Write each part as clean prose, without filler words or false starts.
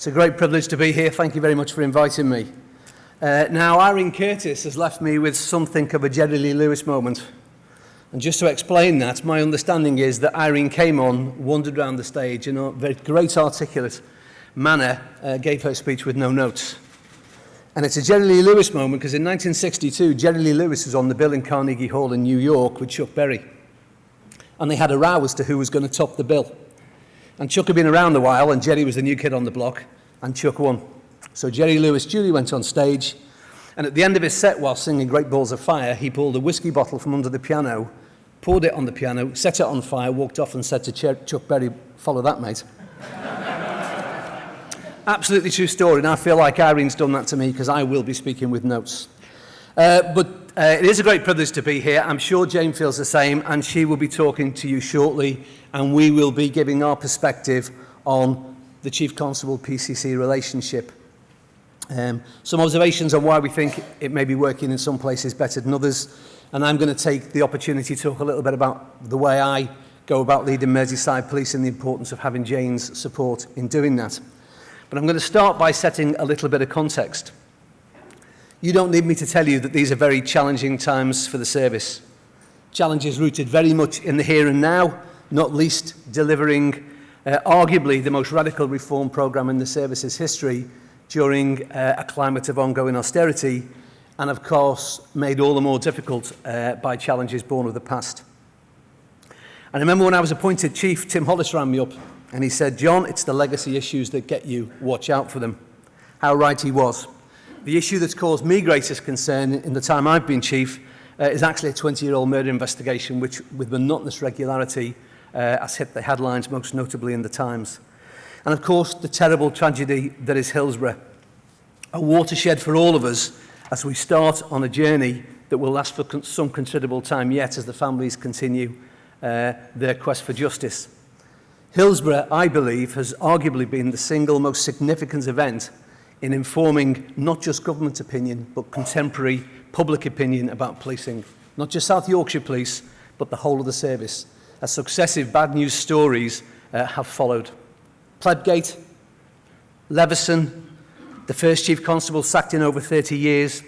It's a great privilege to be here. Thank you very much for inviting me. Now, Irene Curtis has left me with something of a Jerry Lee Lewis moment. And just to explain that, my understanding is that Irene came on, wandered around the stage in a very great articulate manner, gave her speech with no notes. And it's a Jerry Lee Lewis moment because in 1962, Jerry Lee Lewis was on the bill in Carnegie Hall in New York with Chuck Berry. And they had a row as to who was going to top the bill. And Chuck had been around a while, and Jerry was the new kid on the block, and Chuck won. So Jerry Lewis duly went on stage, and at the end of his set, while singing Great Balls of Fire, he pulled a whiskey bottle from under the piano, poured it on the piano, set it on fire, walked off and said to Chuck Berry, "Follow that, mate." Absolutely true story, and I feel like Irene's done that to me because I will be speaking with notes. But it is a great privilege to be here. I'm sure Jane feels the same, and she will be talking to you shortly, and we will be giving our perspective on the Chief Constable PCC relationship. Some observations on why we think it may be working in some places better than others, and I'm going to take the opportunity to talk a little bit about the way I go about leading Merseyside Police and the importance of having Jane's support in doing that. But I'm going to start by setting a little bit of context. You don't need me to tell you that these are very challenging times for the service. Challenges rooted very much in the here and now, not least delivering arguably the most radical reform programme in the service's history during a climate of ongoing austerity, and of course made all the more difficult by challenges born of the past. I remember when I was appointed chief, Tim Hollis rang me up and he said, "John, it's the legacy issues that get you, watch out for them." How right he was. The issue that's caused me greatest concern in the time I've been chief is actually a 20-year-old murder investigation which, with monotonous regularity, has hit the headlines, most notably in the Times. And of course, the terrible tragedy that is Hillsborough. A watershed for all of us as we start on a journey that will last for some considerable time yet as the families continue their quest for justice. Hillsborough, I believe, has arguably been the single most significant event in informing not just government opinion, but contemporary public opinion about policing. Not just South Yorkshire Police, but the whole of the service, as successive bad news stories have followed. Plebgate, Leveson, the first Chief Constable sacked in over 30 years,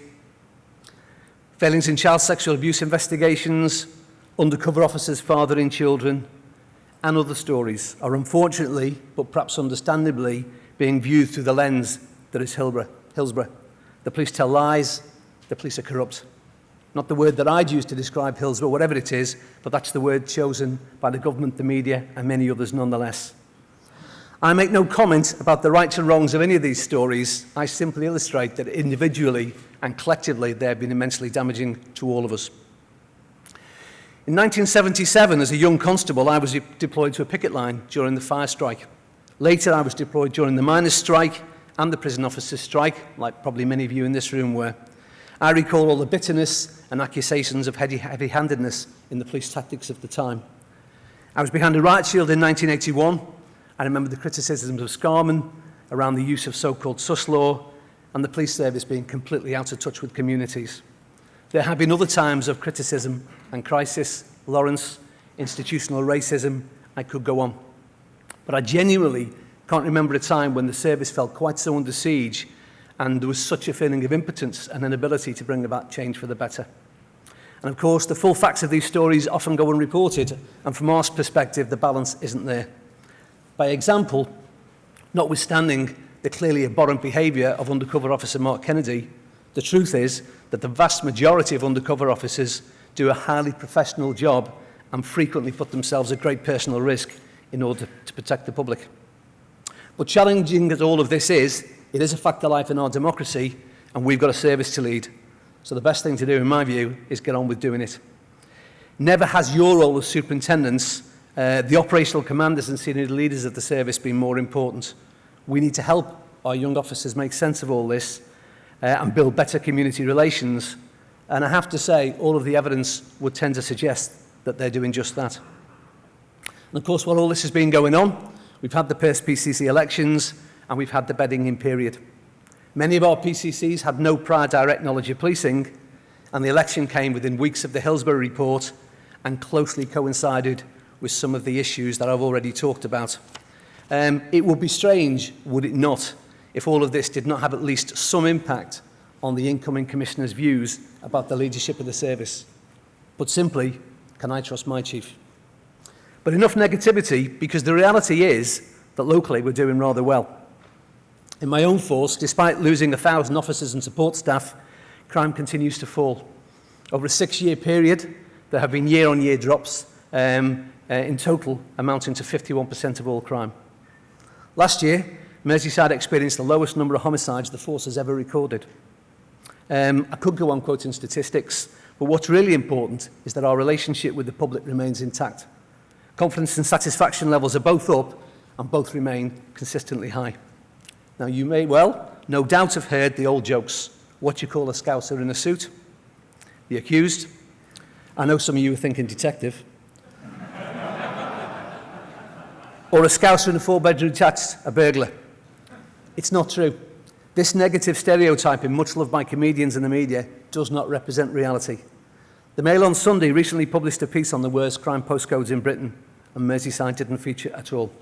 failings in child sexual abuse investigations, undercover officers fathering children, and other stories are unfortunately, but perhaps understandably, being viewed through the lens that is Hillsborough. The police tell lies, the police are corrupt. Not the word that I'd use to describe Hillsborough, whatever it is, but that's the word chosen by the government, the media, and many others nonetheless. I make no comment about the rights and wrongs of any of these stories. I simply illustrate that individually and collectively they have been immensely damaging to all of us. In 1977, as a young constable, I was deployed to a picket line during the fire strike. Later, I was deployed during the miners' strike and the prison officers' strike, like probably many of you in this room were. I recall all the bitterness and accusations of heavy-handedness in the police tactics of the time. I was behind a riot shield in 1981. I remember the criticisms of Scarman around the use of so-called sus law and the police service being completely out of touch with communities. There have been other times of criticism and crisis, Lawrence, institutional racism, I could go on. But I genuinely can't remember a time when the service felt quite so under siege and there was such a feeling of impotence and inability to bring about change for the better. And of course, the full facts of these stories often go unreported, and from our perspective, the balance isn't there. By example, notwithstanding the clearly abhorrent behaviour of undercover officer Mark Kennedy, the truth is that the vast majority of undercover officers do a highly professional job and frequently put themselves at great personal risk in order to protect the public. But challenging as all of this is, it is a fact of life in our democracy, and we've got a service to lead. So the best thing to do, in my view, is get on with doing it. Never has your role as superintendents, the operational commanders and senior leaders of the service been more important. We need to help our young officers make sense of all this and build better community relations. And I have to say, all of the evidence would tend to suggest that they're doing just that. And of course, while all this has been going on, we've had the first PCC elections and we've had the bedding in period. Many of our PCCs had no prior direct knowledge of policing, and the election came within weeks of the Hillsborough report and closely coincided with some of the issues that I've already talked about. It would be strange, would it not, if all of this did not have at least some impact on the incoming Commissioner's views about the leadership of the service. But simply, can I trust my chief? But enough negativity, because the reality is that locally we're doing rather well. In my own force, despite losing 1,000 officers and support staff, crime continues to fall. Over a 6-year period, there have been year-on-year drops, in total amounting to 51% of all crime. Last year, Merseyside experienced the lowest number of homicides the force has ever recorded. I could go on quoting statistics, but what's really important is that our relationship with the public remains intact. Confidence and satisfaction levels are both up and both remain consistently high. Now, you may well, no doubt, have heard the old jokes. What you call a scouser in a suit? The accused? I know some of you are thinking detective. Or a scouser in a 4-bedroom detached, a burglar. It's not true. This negative stereotyping, much loved by comedians and the media, does not represent reality. The Mail on Sunday recently published a piece on the worst crime postcodes in Britain, and Merseyside didn't feature at all.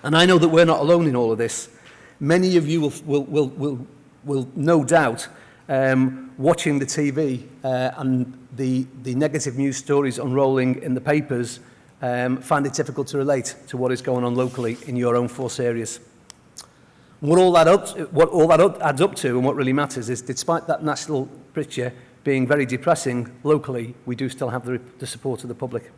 And I know that we're not alone in all of this. Many of you will no doubt, watching the TV and the negative news stories unrolling in the papers, find it difficult to relate to what is going on locally in your own force areas. What all that adds up to, and what really matters, is despite that national picture being very depressing, locally we do still have the support of the public.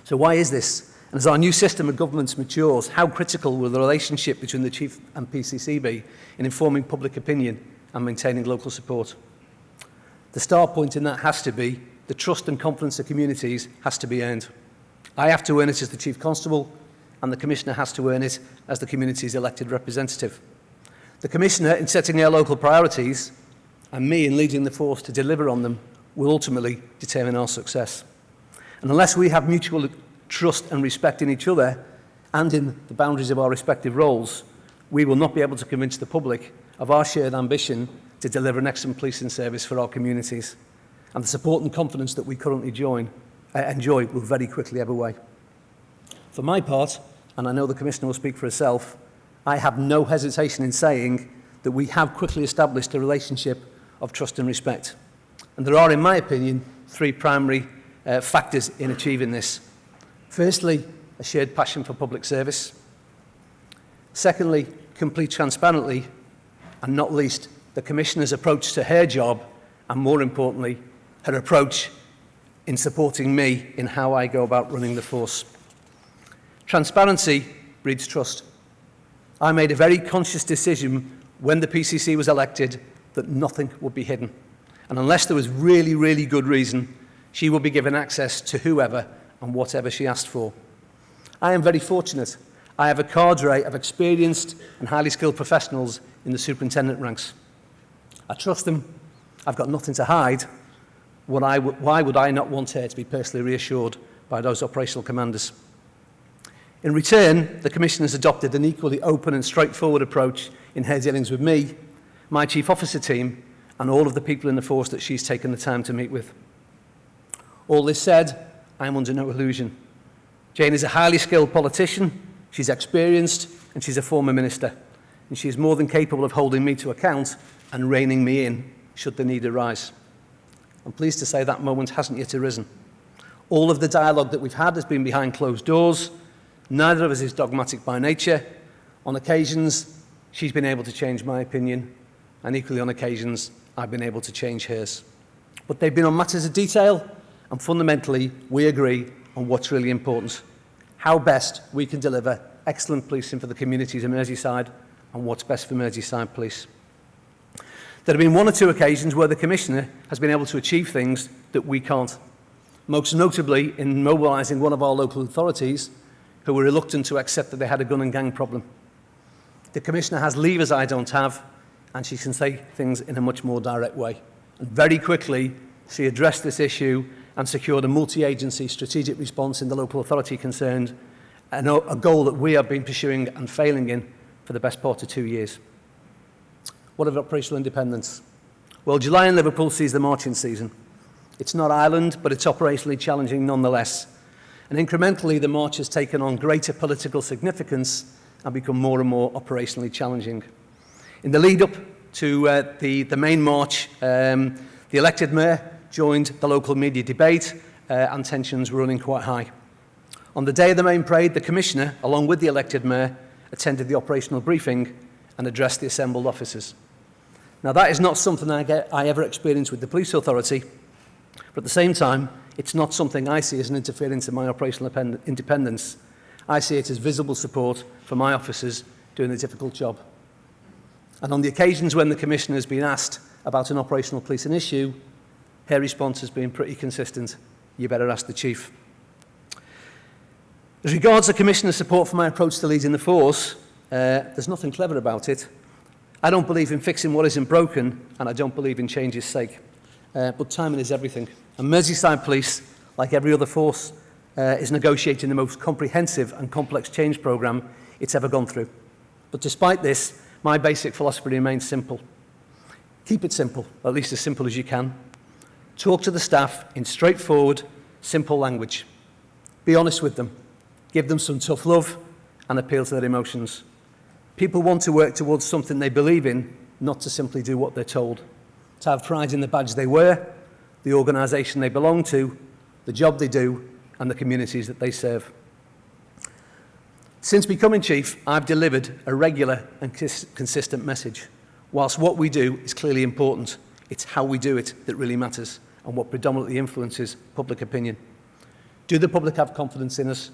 So why is this? And as our new system of governance matures, how critical will the relationship between the Chief and PCC be in informing public opinion and maintaining local support? The start point in that has to be the trust and confidence of communities has to be earned. I have to earn it as the Chief Constable, and the Commissioner has to earn it as the community's elected representative. The Commissioner, in setting their local priorities, and me in leading the force to deliver on them, will ultimately determine our success. And unless we have mutual trust and respect in each other and in the boundaries of our respective roles, we will not be able to convince the public of our shared ambition to deliver an excellent policing service for our communities. And the support and confidence that we currently enjoy will very quickly ebb away. For my part, and I know the Commissioner will speak for herself, I have no hesitation in saying that we have quickly established a relationship of trust and respect. And there are, in my opinion, 3 primary factors in achieving this. Firstly, a shared passion for public service. Secondly, complete transparency. And not least, the Commissioner's approach to her job, and more importantly, her approach in supporting me in how I go about running the force. Transparency breeds trust. I made a very conscious decision when the PCC was elected that nothing would be hidden. And unless there was really, really good reason, she would be given access to whoever and whatever she asked for. I am very fortunate. I have a cadre of experienced and highly skilled professionals in the superintendent ranks. I trust them. I've got nothing to hide. Why would I not want her to be personally reassured by those operational commanders? In return, the Commissioner has adopted an equally open and straightforward approach in her dealings with me, my Chief Officer team, and all of the people in the force that she's taken the time to meet with. All this said, I am under no illusion. Jane is a highly skilled politician, she's experienced, and she's a former minister. And she is more than capable of holding me to account and reining me in should the need arise. I'm pleased to say that moment hasn't yet arisen. All of the dialogue that we've had has been behind closed doors. Neither of us is dogmatic by nature. On occasions, she's been able to change my opinion, and equally on occasions, I've been able to change hers. But they've been on matters of detail, and fundamentally, we agree on what's really important, how best we can deliver excellent policing for the communities of Merseyside and what's best for Merseyside Police. There have been 1 or 2 occasions where the Commissioner has been able to achieve things that we can't, most notably in mobilising one of our local authorities who were reluctant to accept that they had a gun and gang problem. The Commissioner has levers I don't have, and she can say things in a much more direct way. And very quickly, she addressed this issue and secured a multi-agency strategic response in the local authority concerned, and a goal that we have been pursuing and failing in for the best part of 2 years. What of operational independence? Well, July in Liverpool sees the marching season. It's not Ireland, but it's operationally challenging nonetheless. And incrementally, the march has taken on greater political significance and become more and more operationally challenging. In the lead up to the main march, the elected mayor joined the local media debate and tensions were running quite high. On the day of the main parade, the Commissioner, along with the elected mayor, attended the operational briefing and addressed the assembled officers. Now, that is not something I ever experienced with the police authority, but at the same time, it's not something I see as an interference in my operational independence. I see it as visible support for my officers doing a difficult job. And on the occasions when the Commissioner has been asked about an operational policing issue, her response has been pretty consistent. You better ask the Chief. As regards the Commissioner's support for my approach to leading the force, there's nothing clever about it. I don't believe in fixing what isn't broken, and I don't believe in change's sake. But timing is everything. And Merseyside Police, like every other force, is negotiating the most comprehensive and complex change programme it's ever gone through. But despite this, my basic philosophy remains simple. Keep it simple, at least as simple as you can. Talk to the staff in straightforward, simple language. Be honest with them. Give them some tough love and appeal to their emotions. People want to work towards something they believe in, not to simply do what they're told. To have pride in the badge they wear, the organisation they belong to, the job they do, and the communities that they serve. Since becoming Chief, I've delivered a regular and consistent message. Whilst what we do is clearly important, it's how we do it that really matters and what predominantly influences public opinion. Do the public have confidence in us?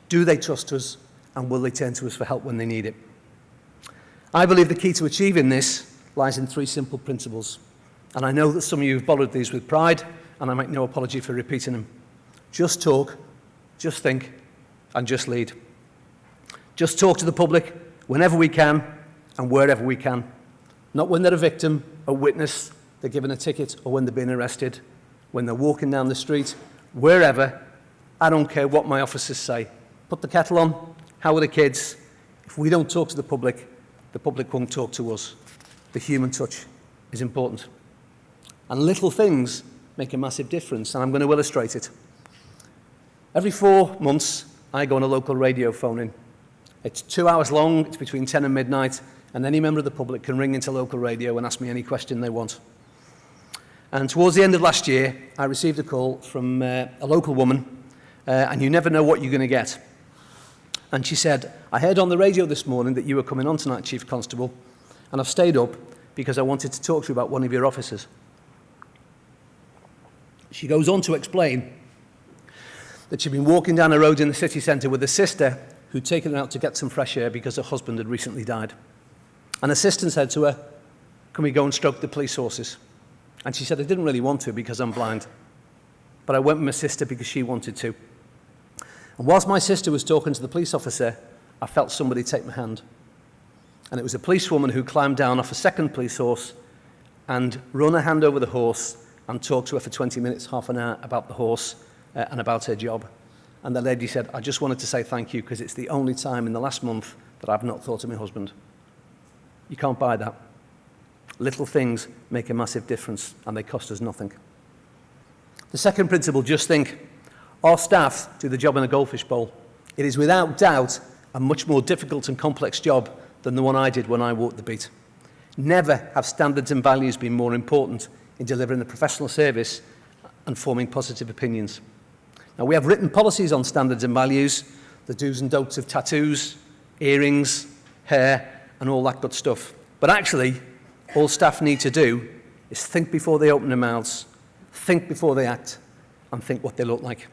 Do they trust us? And will they turn to us for help when they need it? I believe the key to achieving this lies in 3 simple principles. And I know that some of you have followed these with pride, and I make no apology for repeating them. Just talk, just think, and just lead. Just talk to the public whenever we can and wherever we can. Not when they're a victim, a witness, they're given a ticket, or when they're being arrested. When they're walking down the street, wherever, I don't care what my officers say. Put the kettle on, how are the kids? If we don't talk to the public won't talk to us. The human touch is important. And little things make a massive difference, and I'm going to illustrate it. Every 4 months, I go on a local radio phone-in. It's 2 hours long, it's between 10 and midnight, and any member of the public can ring into local radio and ask me any question they want. And towards the end of last year, I received a call from a local woman, and you never know what you're going to get. And she said, I heard on the radio this morning that you were coming on tonight, Chief Constable, and I've stayed up because I wanted to talk to you about one of your officers. She goes on to explain that she'd been walking down a road in the city centre with a sister who'd taken her out to get some fresh air because her husband had recently died. An assistant said to her, can we go and stroke the police horses? And she said, I didn't really want to because I'm blind. But I went with my sister because she wanted to. And whilst my sister was talking to the police officer, I felt somebody take my hand. And it was a policewoman who climbed down off a second police horse and run her hand over the horse and talked to her for 20 minutes, half an hour, about the horse and about her job. And the lady said, I just wanted to say thank you because it's the only time in the last month that I've not thought of my husband. You can't buy that. Little things make a massive difference and they cost us nothing. The second principle, just think. Our staff do the job in a goldfish bowl. It is without doubt a much more difficult and complex job than the one I did when I walked the beat. Never have standards and values been more important in delivering a professional service and forming positive opinions. Now, we have written policies on standards and values, the do's and don'ts of tattoos, earrings, hair, and all that good stuff. But actually, all staff need to do is think before they open their mouths, think before they act, and think what they look like.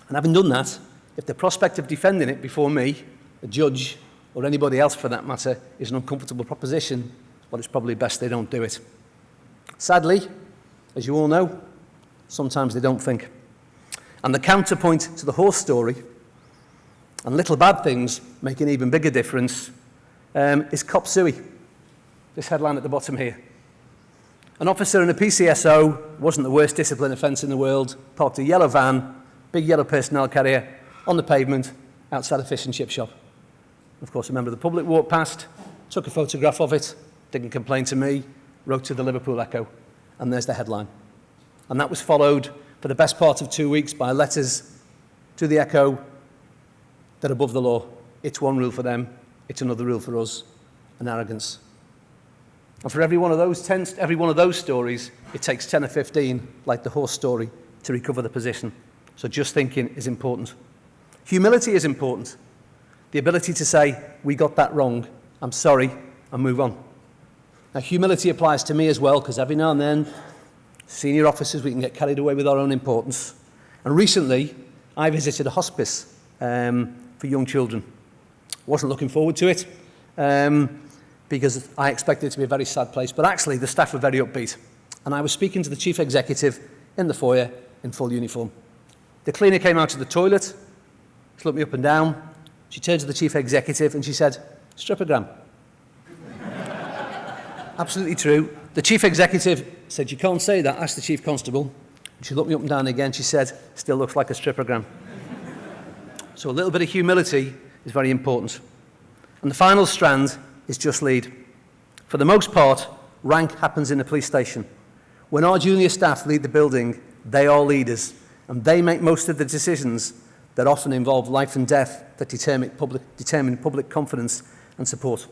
And having done that, if the prospect of defending it before me, a judge, or anybody else for that matter, is an uncomfortable proposition, well, it's probably best they don't do it. Sadly, as you all know, sometimes they don't think. And the counterpoint to the horse story, and little bad things make an even bigger difference, is cop suey. This headline at the bottom here. An officer in a PCSO, wasn't the worst discipline offence in the world, parked a yellow van, big yellow personnel carrier, on the pavement outside a fish and chip shop. Of course, a member of the public walked past, took a photograph of it, didn't complain to me, wrote to the Liverpool Echo, and there's the headline. And that was followed for the best part of 2 weeks by letters to the Echo that above the law. It's one rule for them, it's another rule for us, and arrogance. And for every one of those stories, it takes 10 or 15, like the horse story, to recover the position. So just thinking is important. Humility is important. The ability to say, we got that wrong, I'm sorry, and move on. Now, humility applies to me as well, because every now and then, senior officers, we can get carried away with our own importance. And recently, I visited a hospice for young children. Wasn't looking forward to it, because I expected it to be a very sad place, but actually the staff were very upbeat. And I was speaking to the chief executive in the foyer in full uniform. The cleaner came out of the toilet, she looked me up and down, she turned to the chief executive and she said, "Stripogram." Absolutely true. The chief executive said, "You can't say that, ask the chief constable." She looked me up and down again, she said, "Still looks like a stripogram." So a little bit of humility is very important. And the final strand is just lead. For the most part, rank happens in the police station. When our junior staff lead the building, they are leaders, and they make most of the decisions that often involve life and death that determine public confidence and support.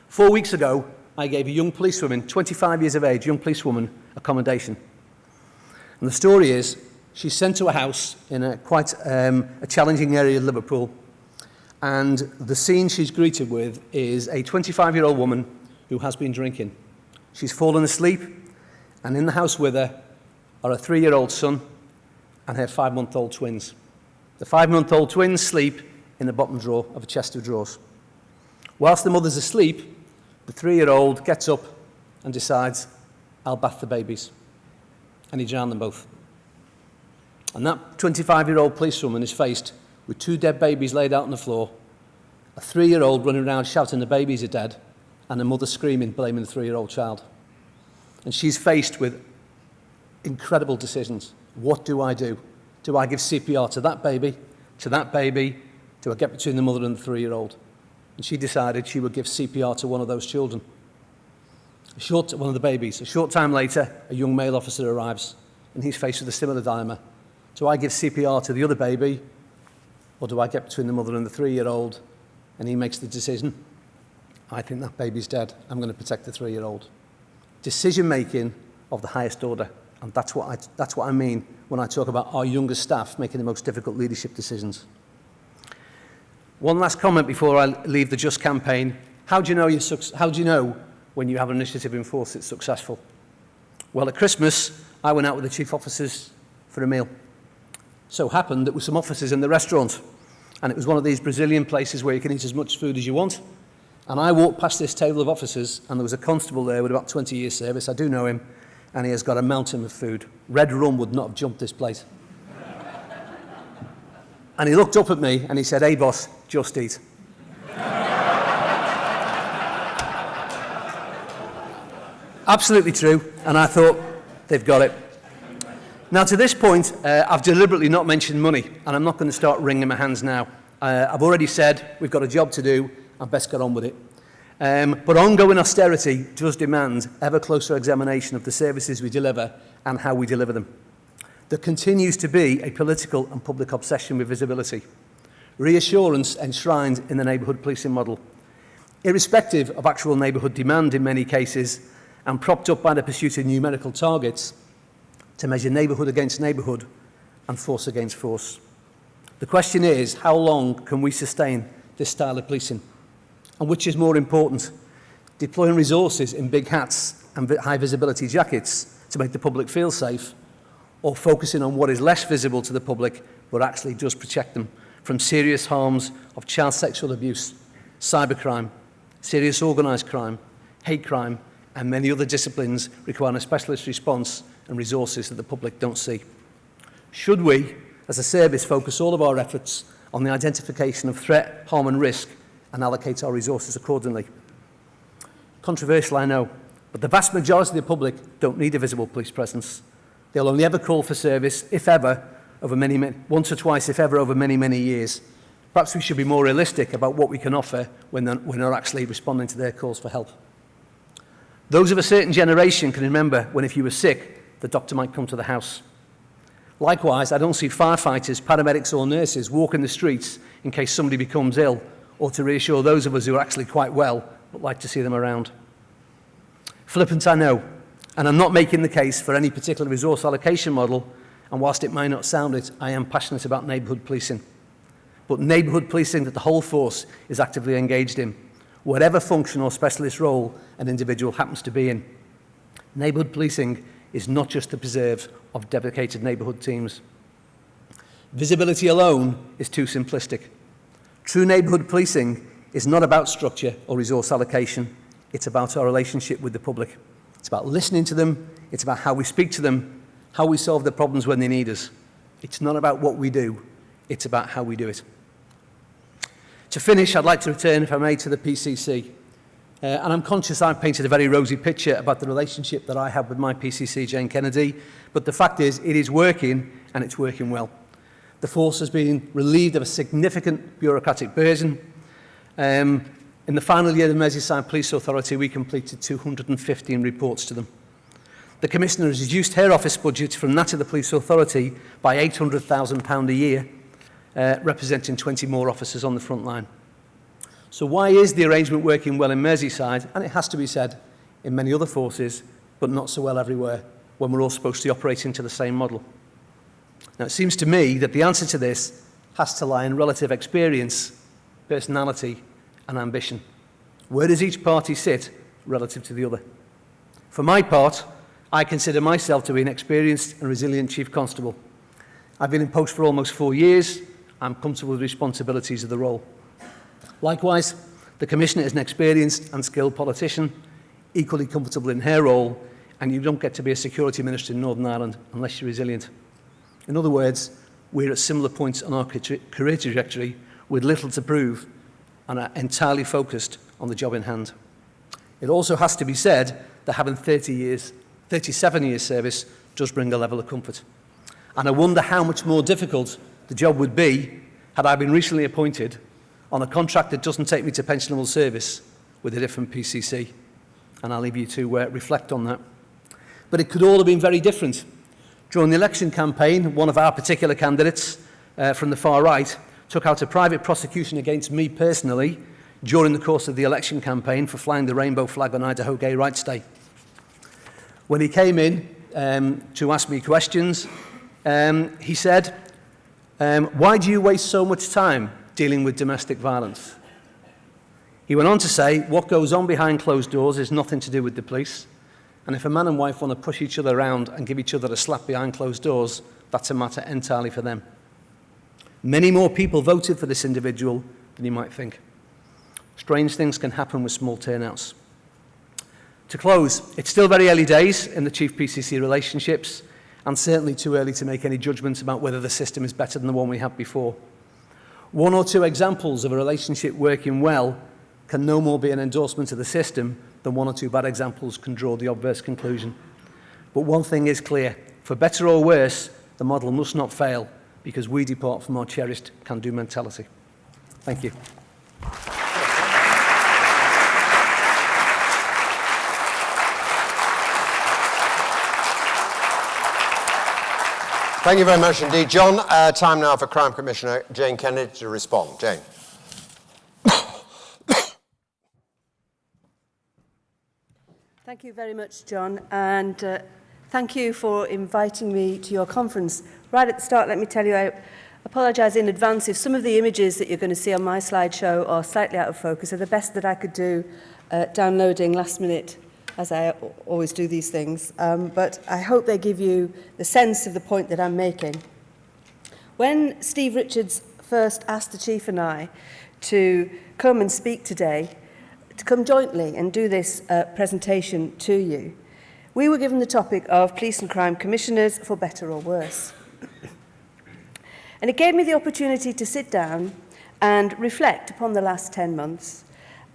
4 weeks ago, I gave a young policewoman, 25 years of age, young policewoman, accommodation. And the story is, she's sent to a house in quite a challenging area of Liverpool, and the scene she's greeted with is a 25-year-old woman who has been drinking. She's fallen asleep, and in the house with her are a 3-year-old son and her 5-month-old twins. The 5-month-old twins sleep in the bottom drawer of a chest of drawers. Whilst the mother's asleep, the 3-year-old gets up and decides, "I'll bath the babies." And he drowned them both. And that 25-year-old policewoman is faced with 2 dead babies laid out on the floor, a 3-year-old running around shouting the babies are dead, and a mother screaming, blaming the 3-year-old child. And she's faced with incredible decisions. What do I do? Do I give CPR to that baby? To that baby? Do I get between the mother and the 3-year-old? And she decided she would give CPR to one of those children. One of the babies. A short time later, a young male officer arrives, and he's faced with a similar dilemma. Do I give CPR to the other baby, or do I get between the mother and the 3-year-old? And he makes the decision. I think that baby's dead. I'm going to protect the 3-year-old. Decision-making of the highest order. And that's what I mean when I talk about our younger staff making the most difficult leadership decisions. One last comment before I leave the Just campaign. How do you know when you have an initiative in force that's successful? Well, at Christmas, I went out with the chief officers for a meal. So happened that with some officers in the restaurant, and it was one of these Brazilian places where you can eat as much food as you want. And I walked past this table of officers, and there was a constable there with about 20 years service. I do know him, and he has got a mountain of food. Red rum would not have jumped this plate. And he looked up at me, and he said, "Hey, boss, just eat." Absolutely true, and I thought, they've got it. Now, to this point, I've deliberately not mentioned money, and I'm not going to start wringing my hands now. I've already said we've got a job to do, and best get on with it. But ongoing austerity does demand ever closer examination of the services we deliver and how we deliver them. There continues to be a political and public obsession with visibility. Reassurance enshrined in the neighbourhood policing model, irrespective of actual neighbourhood demand in many cases, and propped up by the pursuit of numerical targets to measure neighbourhood against neighbourhood and force against force. The question is, how long can we sustain this style of policing? And which is more important, deploying resources in big hats and high visibility jackets to make the public feel safe, or focusing on what is less visible to the public but actually does protect them from serious harms of child sexual abuse, cybercrime, serious organised crime, hate crime, and many other disciplines requiring a specialist response and resources that the public don't see. Should we, as a service, focus all of our efforts on the identification of threat, harm and risk and allocate our resources accordingly? Controversial, I know, but the vast majority of the public don't need a visible police presence. They'll only ever call for service, if ever, over once or twice, if ever, over many, many years. Perhaps we should be more realistic about what we can offer when they're actually responding to their calls for help. Those of a certain generation can remember when if you were sick, the doctor might come to the house. Likewise, I don't see firefighters, paramedics or nurses walking the streets in case somebody becomes ill or to reassure those of us who are actually quite well but like to see them around. Flippant, I know, and I'm not making the case for any particular resource allocation model, and whilst it might not sound it, I am passionate about neighbourhood policing. But neighbourhood policing that the whole force is actively engaged in, whatever function or specialist role an individual happens to be in. Neighbourhood policing is not just the preserve of dedicated neighbourhood teams. Visibility alone is too simplistic. True neighbourhood policing is not about structure or resource allocation. It's about our relationship with the public. It's about listening to them. It's about how we speak to them, how we solve their problems when they need us. It's not about what we do. It's about how we do it. To finish, I'd like to return, if I may, to the PCC. And I'm conscious I've painted a very rosy picture about the relationship that I have with my PCC, Jane Kennedy, but the fact is, it is working, and it's working well. The force has been relieved of a significant bureaucratic burden. In the final year of the Merseyside Police Authority, we completed 215 reports to them. The Commissioner has reduced her office budget from that of the Police Authority by £800,000 a year, representing 20 more officers on the front line. So why is the arrangement working well in Merseyside, and it has to be said, in many other forces, but not so well everywhere, when we're all supposed to be operating to the same model? Now, it seems to me that the answer to this has to lie in relative experience, personality, and ambition. Where does each party sit relative to the other? For my part, I consider myself to be an experienced and resilient Chief Constable. I've been in post for almost 4 years. I'm comfortable with the responsibilities of the role. Likewise, the Commissioner is an experienced and skilled politician, equally comfortable in her role, and you don't get to be a security minister in Northern Ireland unless you're resilient. In other words, we're at similar points on our career trajectory with little to prove and are entirely focused on the job in hand. It also has to be said that having 37 years service does bring a level of comfort. And I wonder how much more difficult the job would be had I been recently appointed on a contract that doesn't take me to pensionable service with a different PCC. And I'll leave you to reflect on that. But it could all have been very different. During the election campaign, one of our particular candidates from the far right took out a private prosecution against me personally during the course of the election campaign for flying the rainbow flag on Idaho Gay Rights Day. When he came in to ask me questions, he said, why do you waste so much time dealing with domestic violence? He went on to say, what goes on behind closed doors is nothing to do with the police. And if a man and wife want to push each other around and give each other a slap behind closed doors, that's a matter entirely for them. Many more people voted for this individual than you might think. Strange things can happen with small turnouts. To close, it's still very early days in the Chief PCC relationships, and certainly too early to make any judgments about whether the system is better than the one we had before. One or two examples of a relationship working well can no more be an endorsement of the system than one or two bad examples can draw the obverse conclusion. But one thing is clear, for better or worse, the model must not fail because we depart from our cherished can-do mentality. Thank you. Thank you very much indeed, John. Time now for Crime Commissioner Jane Kennedy to respond. Jane. Thank you very much, John, and thank you for inviting me to your conference. Right at the start, let me tell you, I apologise in advance if some of the images that you're going to see on my slideshow are slightly out of focus. They're the best that I could do downloading last minute, as I always do these things. But I hope they give you the sense of the point that I'm making. When Steve Richards first asked the Chief and I to come and speak today, to come jointly and do this presentation to you, we were given the topic of police and crime commissioners for better or worse. And it gave me the opportunity to sit down and reflect upon the last 10 months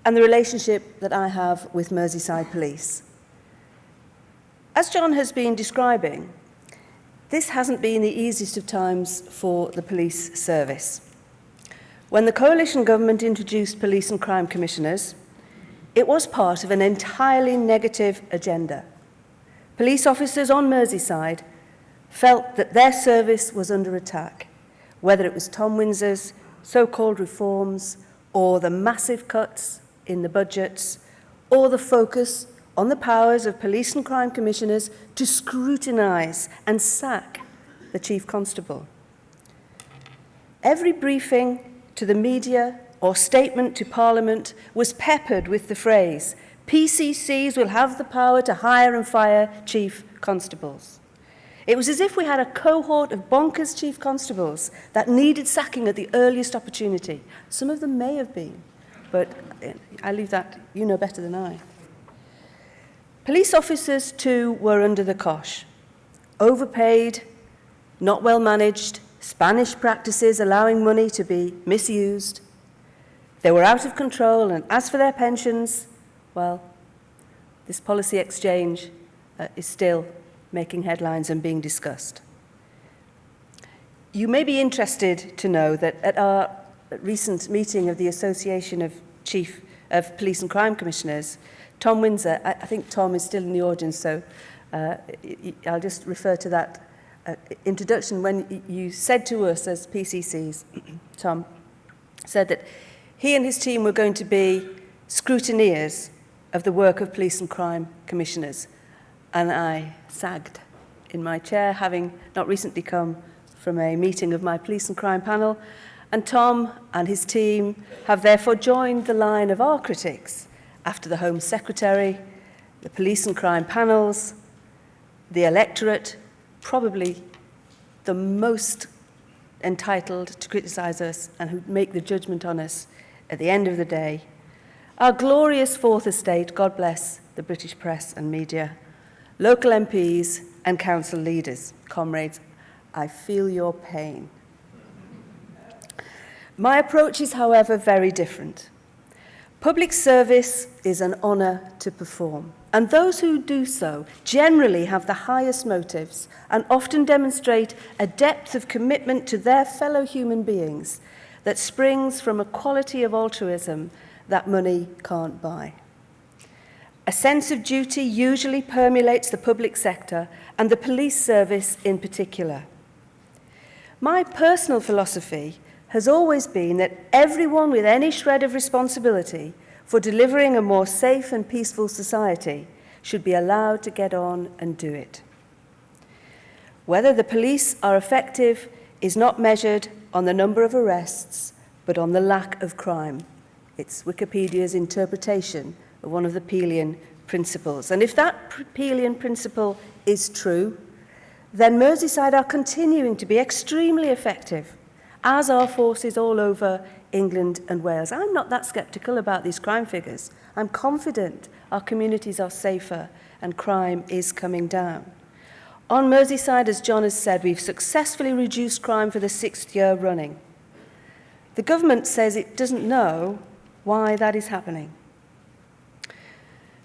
and the relationship that I have with Merseyside Police. As John has been describing, this hasn't been the easiest of times for the police service. When the coalition government introduced police and crime commissioners, it was part of an entirely negative agenda. Police officers on Merseyside felt that their service was under attack, whether it was Tom Windsor's so-called reforms or the massive cuts in the budgets, or the focus on the powers of police and crime commissioners to scrutinise and sack the Chief Constable. Every briefing to the media or statement to Parliament was peppered with the phrase, PCCs will have the power to hire and fire Chief Constables. It was as if we had a cohort of bonkers Chief Constables that needed sacking at the earliest opportunity. Some of them may have been, but I leave that, you know better than I. Police officers, too, were under the cosh. Overpaid, not well managed, Spanish practices allowing money to be misused. They were out of control, and as for their pensions, well, this policy exchange is still making headlines and being discussed. You may be interested to know that at our recent meeting of the Association of Police and Crime Commissioners, Tom Windsor, I think Tom is still in the audience, so I'll just refer to that introduction. When you said to us as PCCs, Tom said that he and his team were going to be scrutineers of the work of police and crime commissioners. And I sagged in my chair, having not recently come from a meeting of my police and crime panel. And Tom and his team have therefore joined the line of our critics after the Home Secretary, the police and crime panels, the electorate, probably the most entitled to criticise us and who make the judgment on us at the end of the day. Our glorious fourth estate, God bless the British press and media, local MPs and council leaders. Comrades, I feel your pain. My approach is, however, very different. Public service is an honour to perform, and those who do so generally have the highest motives and often demonstrate a depth of commitment to their fellow human beings that springs from a quality of altruism that money can't buy. A sense of duty usually permeates the public sector and the police service in particular. My personal philosophy has always been that everyone with any shred of responsibility for delivering a more safe and peaceful society should be allowed to get on and do it. Whether the police are effective is not measured on the number of arrests, but on the lack of crime. It's Wikipedia's interpretation of one of the Peelian principles. And if that Peelian principle is true, then Merseyside are continuing to be extremely effective, as are forces all over England and Wales. I'm not that sceptical about these crime figures. I'm confident our communities are safer and crime is coming down. On Merseyside, as John has said, we've successfully reduced crime for the 6th year running. The government says it doesn't know why that is happening.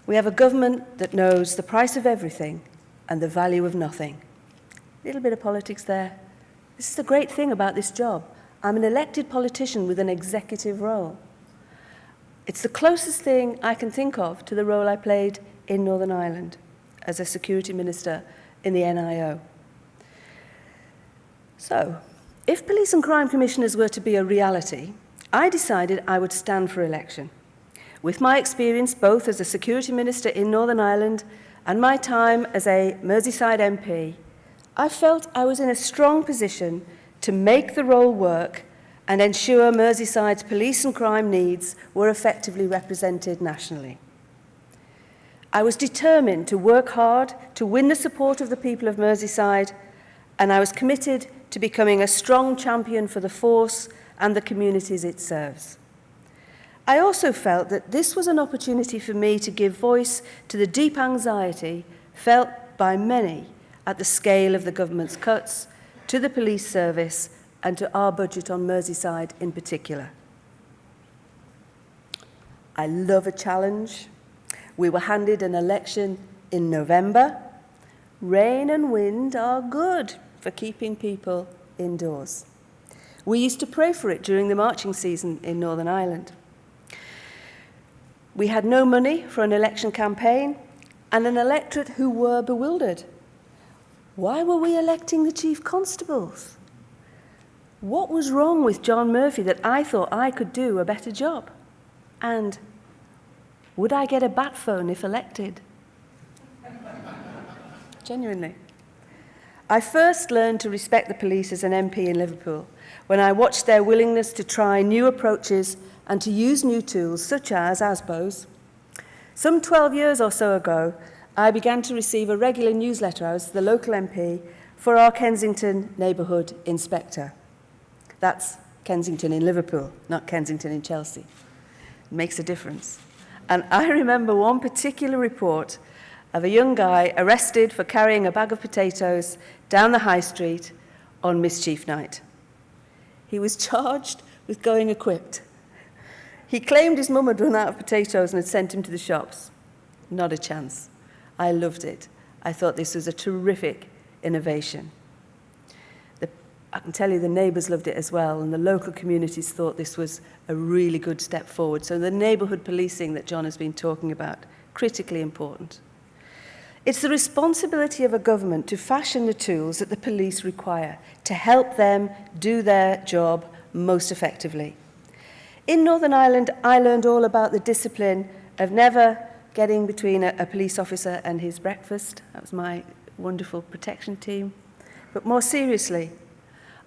We have a government that knows the price of everything and the value of nothing. A little bit of politics there. This is the great thing about this job. I'm an elected politician with an executive role. It's the closest thing I can think of to the role I played in Northern Ireland as a security minister in the NIO. So, if police and crime commissioners were to be a reality, I decided I would stand for election. With my experience both as a security minister in Northern Ireland and my time as a Merseyside MP, I felt I was in a strong position to make the role work and ensure Merseyside's police and crime needs were effectively represented nationally. I was determined to work hard to win the support of the people of Merseyside, and I was committed to becoming a strong champion for the force and the communities it serves. I also felt that this was an opportunity for me to give voice to the deep anxiety felt by many at the scale of the government's cuts, to the police service, and to our budget on Merseyside in particular. I love a challenge. We were handed an election in November. Rain and wind are good for keeping people indoors. We used to pray for it during the marching season in Northern Ireland. We had no money for an election campaign and an electorate who were bewildered. Why were we electing the chief constables? What was wrong with John Murphy that I thought I could do a better job? And would I get a bat phone if elected? Genuinely. I first learned to respect the police as an MP in Liverpool when I watched their willingness to try new approaches and to use new tools such as ASBOs. Some 12 years or so ago, I began to receive a regular newsletter. I was the local MP for our Kensington neighbourhood inspector. That's Kensington in Liverpool, not Kensington in Chelsea. It makes a difference. And I remember one particular report of a young guy arrested for carrying a bag of potatoes down the high street on mischief night. He was charged with going equipped. He claimed his mum had run out of potatoes and had sent him to the shops. Not a chance. I loved it. I thought this was a terrific innovation. I can tell you the neighbours loved it as well, and the local communities thought this was a really good step forward. So the neighbourhood policing that John has been talking about, critically important. It's the responsibility of a government to fashion the tools that the police require to help them do their job most effectively. In Northern Ireland, I learned all about the discipline of never getting between a police officer and his breakfast. That was my wonderful protection team. But more seriously,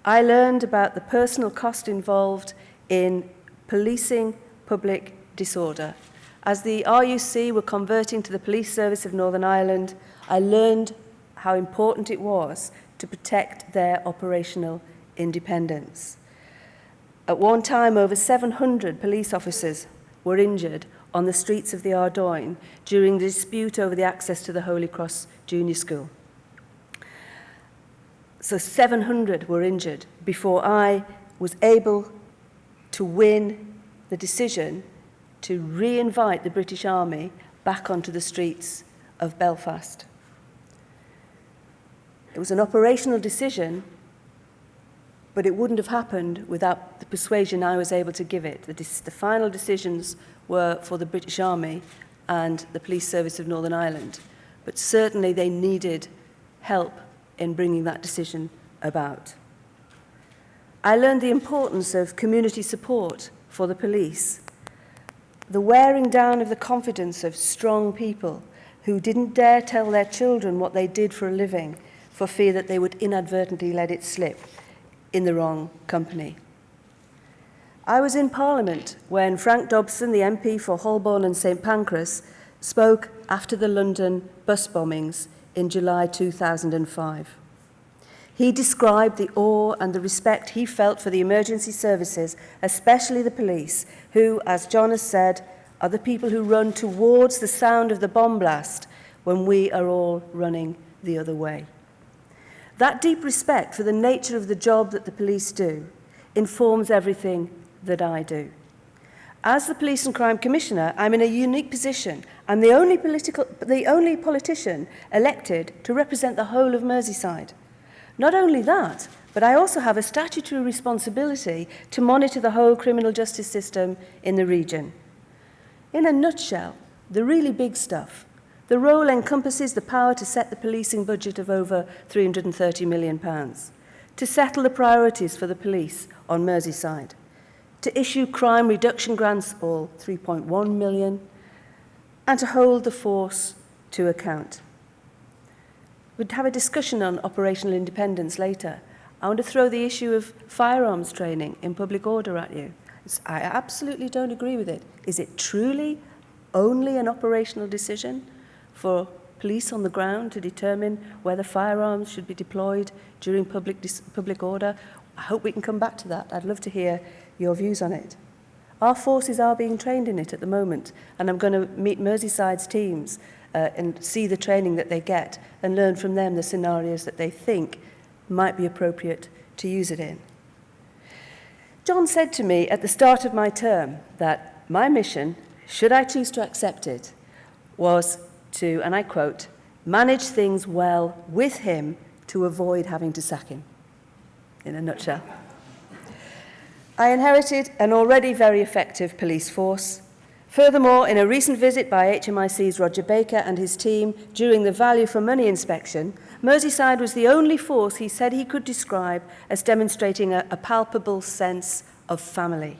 I learned about the personal cost involved in policing public disorder. As the RUC were converting to the police service of Northern Ireland, I learned how important it was to protect their operational independence. At one time, over 700 police officers were injured on the streets of the Ardoyne during the dispute over the access to the Holy Cross Junior School. So 700 were injured before I was able to win the decision to re-invite the British Army back onto the streets of Belfast. It was an operational decision, but it wouldn't have happened without the persuasion I was able to give it. The final decisions were for the British Army and the Police Service of Northern Ireland, but certainly they needed help in bringing that decision about. I learned the importance of community support for the police, the wearing down of the confidence of strong people who didn't dare tell their children what they did for a living for fear that they would inadvertently let it slip in the wrong company. I was in Parliament when Frank Dobson, the MP for Holborn and St Pancras, spoke after the London bus bombings in July 2005. He described the awe and the respect he felt for the emergency services, especially the police, who, as John has said, are the people who run towards the sound of the bomb blast when we are all running the other way. That deep respect for the nature of the job that the police do informs everything that I do. As the Police and Crime Commissioner, I'm in a unique position. I'm the only politician elected to represent the whole of Merseyside. Not only that, but I also have a statutory responsibility to monitor the whole criminal justice system in the region. In a nutshell, the really big stuff. The role encompasses the power to set the policing budget of over £330 million, to settle the priorities for the police on Merseyside, to issue crime reduction grants, all 3.1 million, and to hold the force to account. We'd have a discussion on operational independence later. I want to throw the issue of firearms training in public order at you. I absolutely don't agree with it. Is it truly only an operational decision for police on the ground to determine whether firearms should be deployed during public order? I hope we can come back to that. I'd love to hear your views on it. Our forces are being trained in it at the moment, and I'm going to meet Merseyside's teams and see the training that they get and learn from them the scenarios that they think might be appropriate to use it in. John said to me at the start of my term that my mission, should I choose to accept it, was to, and I quote, manage things well with him to avoid having to sack him, in a nutshell. I inherited an already very effective police force. Furthermore, in a recent visit by HMIC's Roger Baker and his team during the value for money inspection, Merseyside was the only force he said he could describe as demonstrating a palpable sense of family.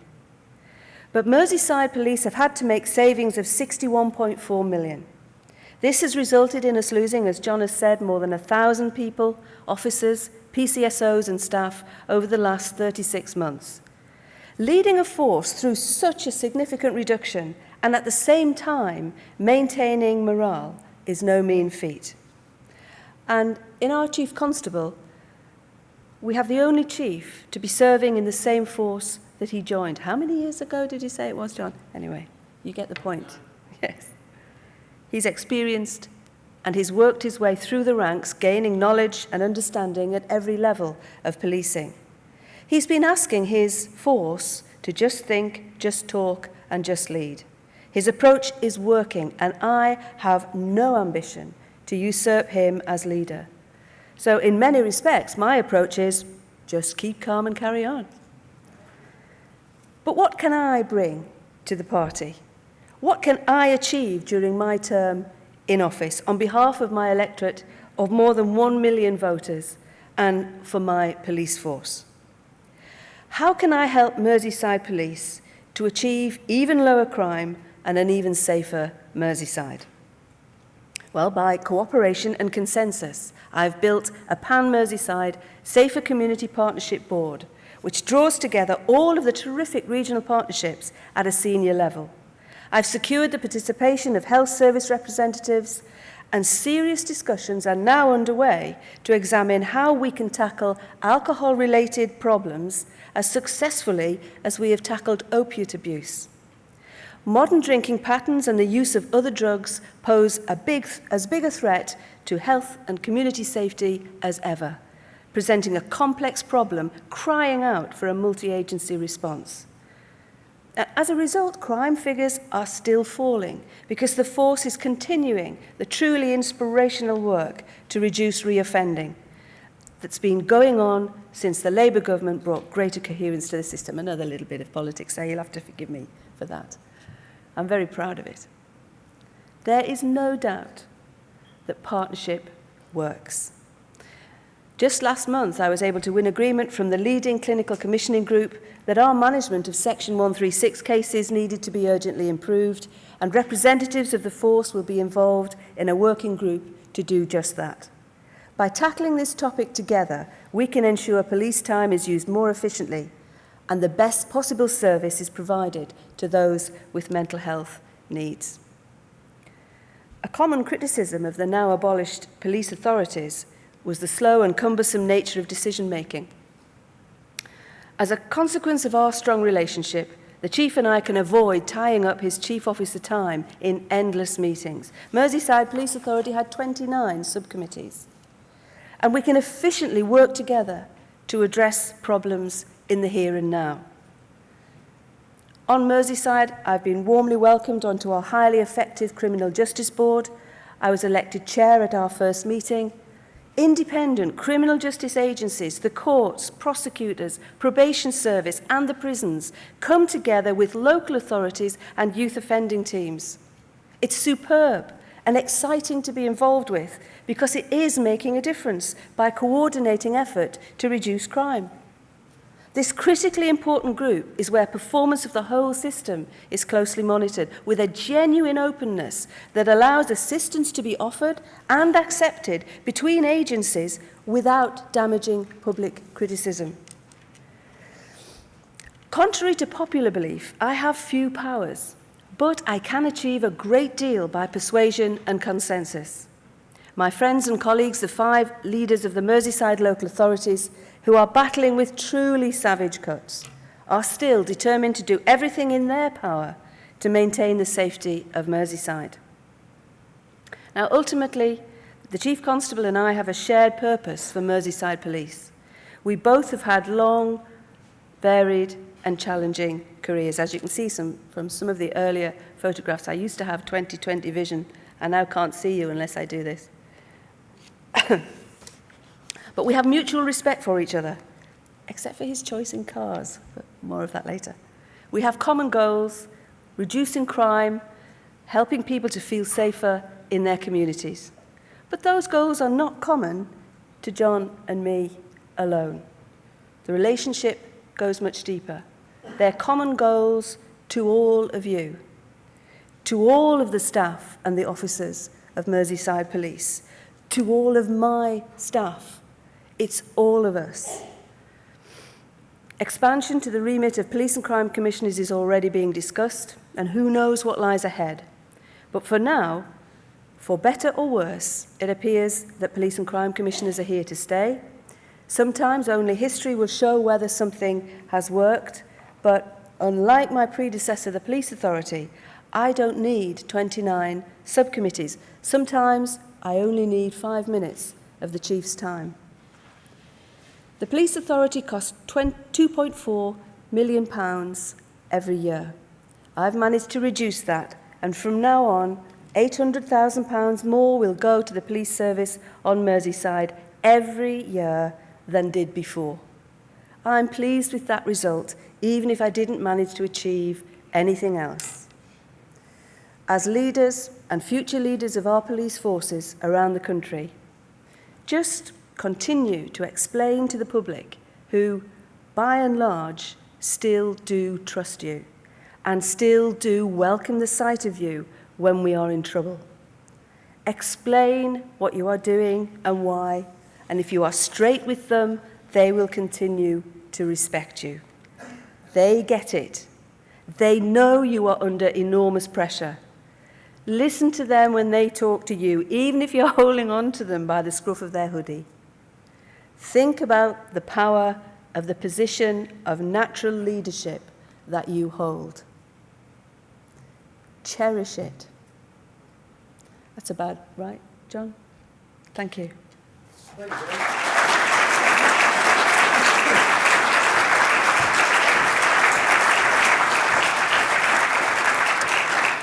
But Merseyside police have had to make savings of 61.4 million. This has resulted in us losing, as John has said, more than 1,000 people, officers, PCSOs and staff over the last 36 months. Leading a force through such a significant reduction and at the same time maintaining morale is no mean feat. And in our Chief Constable, we have the only chief to be serving in the same force that he joined. How many years ago did you say it was, John? Anyway, you get the point. Yes. He's experienced and he's worked his way through the ranks, gaining knowledge and understanding at every level of policing. He's been asking his force to just think, just talk, and just lead. His approach is working, and I have no ambition to usurp him as leader. So in many respects, my approach is just keep calm and carry on. But what can I bring to the party? What can I achieve during my term in office on behalf of my electorate of more than 1 million voters and for my police force? How can I help Merseyside Police to achieve even lower crime and an even safer Merseyside? Well, by cooperation and consensus, I've built a pan-Merseyside Safer Community Partnership Board, which draws together all of the terrific regional partnerships at a senior level. I've secured the participation of health service representatives, and serious discussions are now underway to examine how we can tackle alcohol-related problems as successfully as we have tackled opiate abuse. Modern drinking patterns and the use of other drugs pose as big a threat to health and community safety as ever, presenting a complex problem crying out for a multi-agency response. As a result, crime figures are still falling because the force is continuing the truly inspirational work to reduce reoffending that's been going on since the Labour government brought greater coherence to the system. Another little bit of politics there, you'll have to forgive me for that. I'm very proud of it. There is no doubt that partnership works. Just last month, I was able to win agreement from the leading clinical commissioning group that our management of Section 136 cases needed to be urgently improved, and representatives of the force will be involved in a working group to do just that. By tackling this topic together, we can ensure police time is used more efficiently and the best possible service is provided to those with mental health needs. A common criticism of the now abolished police authorities was the slow and cumbersome nature of decision-making. As a consequence of our strong relationship, the Chief and I can avoid tying up his Chief Officer time in endless meetings. Merseyside Police Authority had 29 subcommittees. And we can efficiently work together to address problems in the here and now. On Merseyside, I've been warmly welcomed onto our highly effective Criminal Justice Board. I was elected chair at our first meeting. Independent criminal justice agencies, the courts, prosecutors, probation service and the prisons come together with local authorities and youth offending teams. It's superb and exciting to be involved with because it is making a difference by coordinating effort to reduce crime. This critically important group is where performance of the whole system is closely monitored with a genuine openness that allows assistance to be offered and accepted between agencies without damaging public criticism. Contrary to popular belief, I have few powers, but I can achieve a great deal by persuasion and consensus. My friends and colleagues, the 5 leaders of the Merseyside local authorities, who are battling with truly savage cuts, are still determined to do everything in their power to maintain the safety of Merseyside. Now, ultimately, the Chief Constable and I have a shared purpose for Merseyside Police. We both have had long, varied and challenging careers. As you can see from some of the earlier photographs, I used to have 20/20 vision. I now can't see you unless I do this. But we have mutual respect for each other, except for his choice in cars, but more of that later. We have common goals, reducing crime, helping people to feel safer in their communities. But those goals are not common to John and me alone. The relationship goes much deeper. They're common goals to all of you, to all of the staff and the officers of Merseyside Police, to all of my staff. It's all of us. Expansion to the remit of police and crime commissioners is already being discussed, and who knows what lies ahead. But for now, for better or worse, it appears that police and crime commissioners are here to stay. Sometimes only history will show whether something has worked, but unlike my predecessor, the police authority, I don't need 29 subcommittees. Sometimes I only need 5 minutes of the chief's time. The police authority costs £2.4 million every year. I've managed to reduce that, and from now on, £800,000 more will go to the police service on Merseyside every year than did before. I'm pleased with that result, even if I didn't manage to achieve anything else. As leaders and future leaders of our police forces around the country, just continue to explain to the public who, by and large, still do trust you and still do welcome the sight of you when we are in trouble. Explain what you are doing and why, and if you are straight with them, they will continue to respect you. They get it. They know you are under enormous pressure. Listen to them when they talk to you, even if you're holding on to them by the scruff of their hoodie. Think about the power of the position of natural leadership that you hold. Cherish it. That's about right, John? Thank you.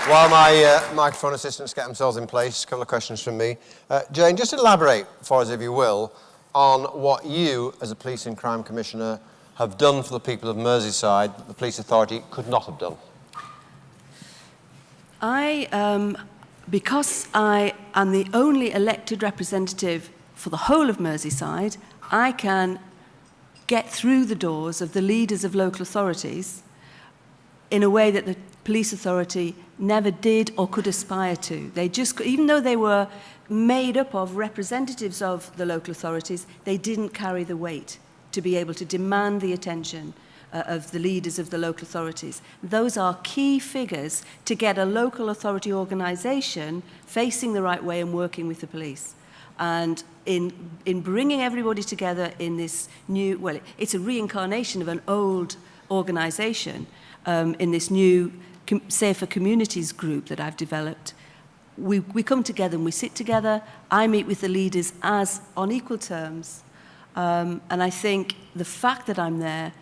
While my microphone assistants get themselves in place, a couple of questions from me. Jane, just elaborate for us, if you will, on what you, as a Police and Crime Commissioner, have done for the people of Merseyside that the Police Authority could not have done. Because I am the only elected representative for the whole of Merseyside, I can get through the doors of the leaders of local authorities in a way that the police authority never did or could aspire to. They just, even though they were made up of representatives of the local authorities, they didn't carry the weight to be able to demand the attention of the leaders of the local authorities. Those are key figures to get a local authority organisation facing the right way and working with the police. And in bringing everybody together in this new, well, it's a reincarnation of an old organisation, in this new Safer Communities group that I've developed. We come together and we sit together. I meet with the leaders as on equal terms. And I think the fact that I'm there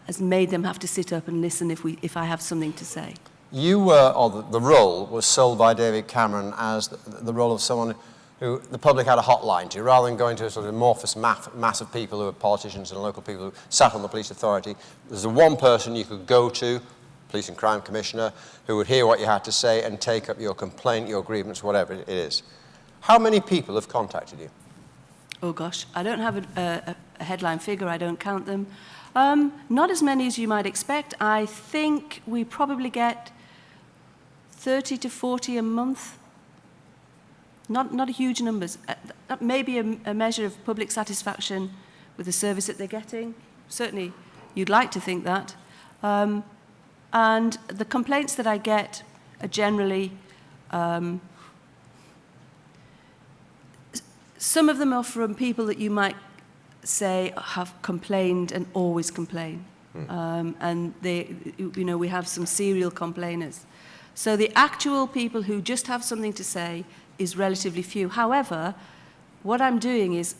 has made them have to sit up and listen if I have something to say. You were, or the role was sold by David Cameron as the role of someone who the public had a hotline to, rather than going to a sort of amorphous mass of people who are politicians and local people who sat on the police authority. There's the one person you could go to, Police and Crime Commissioner, who would hear what you had to say and take up your complaint, your grievance, whatever it is. How many people have contacted you? Oh gosh, I don't have a headline figure, I don't count them. Not as many as you might expect. I think we probably get 30 to 40 a month. Not huge numbers. Maybe a measure of public satisfaction with the service that they're getting. Certainly, you'd like to think that. And the complaints that I get are generally, some of them are from people that you might say have complained and always complain. And they, we have some serial complainers. So the actual people who just have something to say is relatively few. However, what I'm doing is,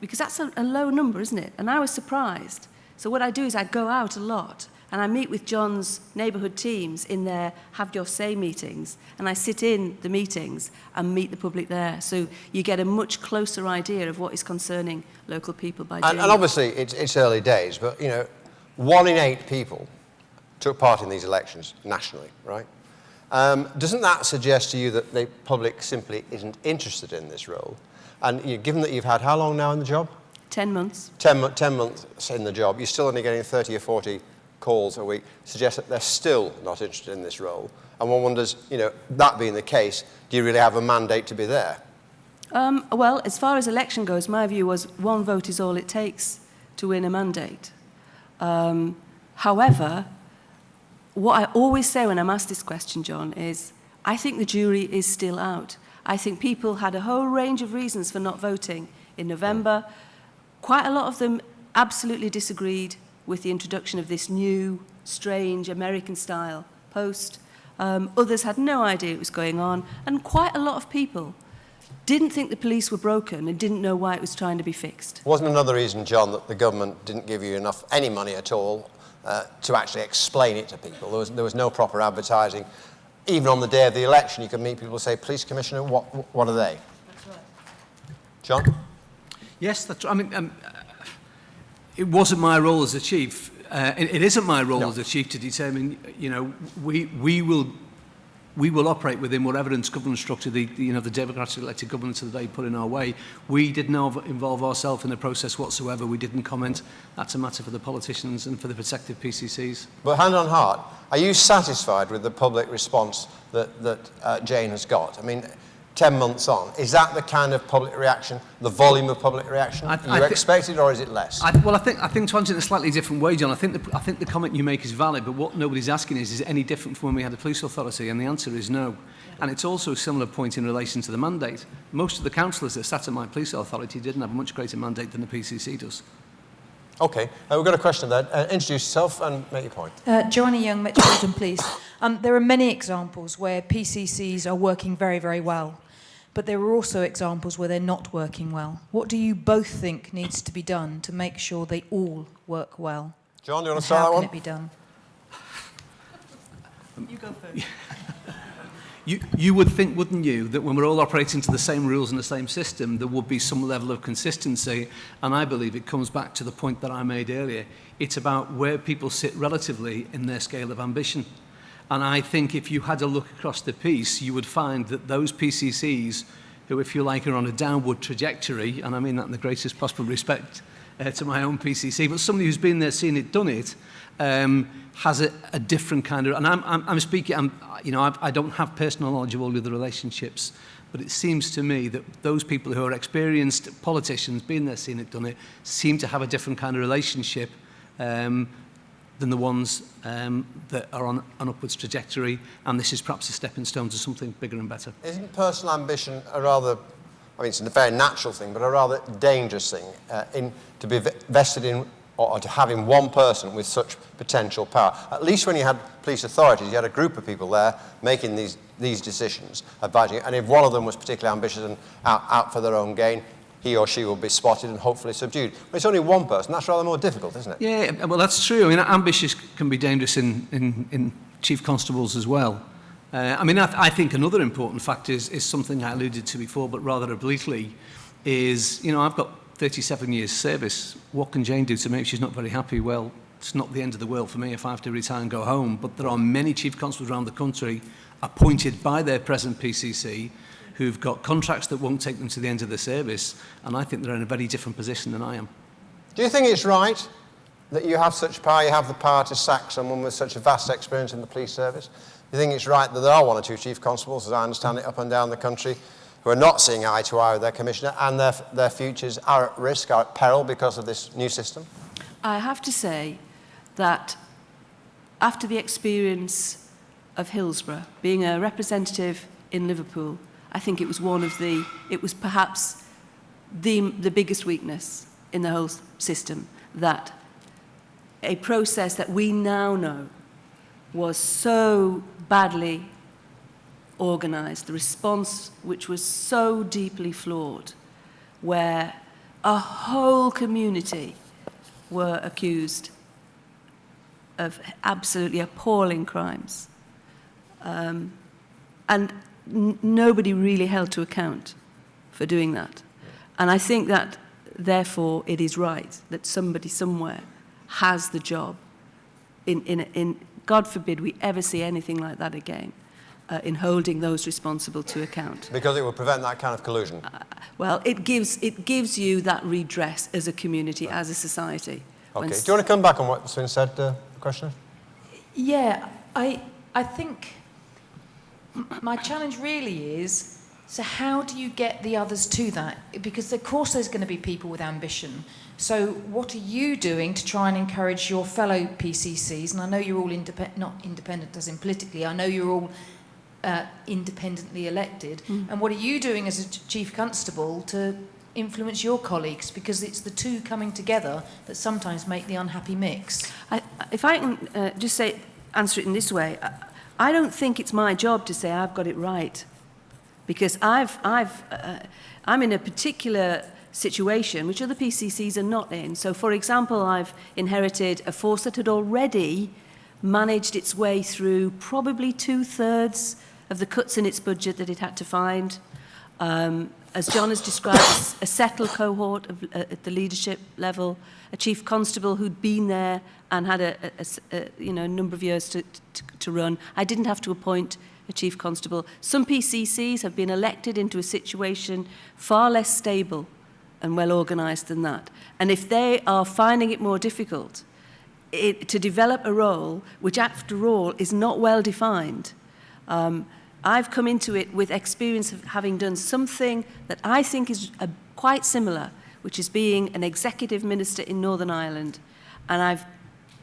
because that's a low number, isn't it? And I was surprised. So what I do is I go out a lot and I meet with John's neighbourhood teams in their Have Your Say meetings, and I sit in the meetings and meet the public there. So you get a much closer idea of what is concerning local people by doing and obviously it's early days, but 1 in 8 people took part in these elections nationally, right? Doesn't that suggest to you that the public simply isn't interested in this role? And given that you've had how long now in the job? 10 months. 10 months in the job, you're still only getting 30 or 40 calls a week, suggests that they're still not interested in this role. And one wonders, that being the case, do you really have a mandate to be there? Well, as far as election goes, my view was one vote is all it takes to win a mandate. However, what I always say when I'm asked this question, John, is I think the jury is still out. I think people had a whole range of reasons for not voting in November. Quite a lot of them absolutely disagreed with the introduction of this new, strange, American-style post. Others had no idea it was going on, and quite a lot of people didn't think the police were broken and didn't know why it was trying to be fixed. Wasn't another reason, John, that the government didn't give you any money at all to actually explain it to people? There was no proper advertising. Even on the day of the election, you could meet people and say, Police Commissioner, what are they? That's right. John? Yes, that's right. I mean, it wasn't my role as a chief. It isn't my role as a chief to determine, we will operate within whatever governance structure the democratically elected governments of the day put in our way. We did not involve ourselves in the process whatsoever. We didn't comment. That's a matter for the politicians and for the protective PCCs. But hand on heart, are you satisfied with the public response that Jane has got? I mean, 10 months on, is that the kind of public reaction, the volume of public reaction you expected, or is it less? I think to answer it in a slightly different way, John, I think the comment you make is valid, but what nobody's asking is it any different from when we had a police authority? And the answer is no. And it's also a similar point in relation to the mandate. Most of the councillors that sat at my police authority didn't have a much greater mandate than the PCC does. OK, we've got a question there. Introduce yourself and make your point. Joanna Young, Metropolitan Police. There are many examples where PCCs are working very, very well, but there are also examples where they're not working well. What do you both think needs to be done to make sure they all work well? John, do you want to start that one? How can it be done? You go first. You would think, wouldn't you, that when we're all operating to the same rules and the same system, there would be some level of consistency. And I believe it comes back to the point that I made earlier. It's about where people sit relatively in their scale of ambition. And I think if you had a look across the piece, you would find that those PCCs who, if you like, are on a downward trajectory, and I mean that in the greatest possible respect to my own PCC, but somebody who's been there, seen it, done it, has a different kind of... And I'm speaking... I don't have personal knowledge of all of the relationships, but it seems to me that those people who are experienced politicians, been there, seen it, done it, seem to have a different kind of relationship than the ones that are on an upwards trajectory, and this is perhaps a stepping stone to something bigger and better. Isn't personal ambition a rather, it's a very natural thing, but a rather dangerous thing to be vested in or to having one person with such potential power? At least when you had police authorities, you had a group of people there making these decisions, advising, and if one of them was particularly ambitious and out for their own gain, he or she will be spotted and hopefully subdued. But it's only one person. That's rather more difficult, isn't it? Yeah, well, that's true. I mean, ambitious can be dangerous in chief constables as well. I think another important factor is something I alluded to before, but rather obliquely, is, I've got 37 years service. What can Jane do to me if she's not very happy? Well, it's not the end of the world for me if I have to retire and go home, but there are many chief constables around the country appointed by their present PCC who've got contracts that won't take them to the end of their service, and I think they're in a very different position than I am. Do you think it's right that you have such power, you have the power to sack someone with such a vast experience in the police service? Do you think it's right that there are one or two chief constables, as I understand it, up and down the country, who are not seeing eye to eye with their commissioner, and their futures are at risk, are at peril because of this new system? I have to say that after the experience of Hillsborough, being a representative in Liverpool, I think it was perhaps the biggest weakness in the whole system, that a process that we now know was so badly organised, the response which was so deeply flawed, where a whole community were accused of absolutely appalling crimes. And nobody really held to account for doing that. And I think that, therefore, it is right that somebody somewhere has the job. God forbid we ever see anything like that again. in holding those responsible to account. Because it will prevent that kind of collusion? Well, it gives you that redress as a community, as a society. Okay. Do you want to come back on what's been said, Questioner? Yeah, I think my challenge really is, so how do you get the others to that? Because of course there's going to be people with ambition. So what are you doing to try and encourage your fellow PCCs? And I know you're all not independent as in politically, I know you're all independently elected. And what are you doing as a Chief Constable to influence your colleagues? Because it's the two coming together that sometimes make the unhappy mix. If I can just answer it in this way, I don't think it's my job to say I've got it right, because I'm in a particular situation which other PCCs are not in. So, for example, I've inherited a force that had already managed its way through probably 2/3 of the cuts in its budget that it had to find. As John has described, a settled cohort at the leadership level, a Chief Constable who'd been there and had a number of years to run. I didn't have to appoint a Chief Constable. Some PCCs have been elected into a situation far less stable and well organised than that. And if they are finding it more difficult to develop a role which, after all, is not well defined, I've come into it with experience of having done something that I think is quite similar, which is being an executive minister in Northern Ireland. And I've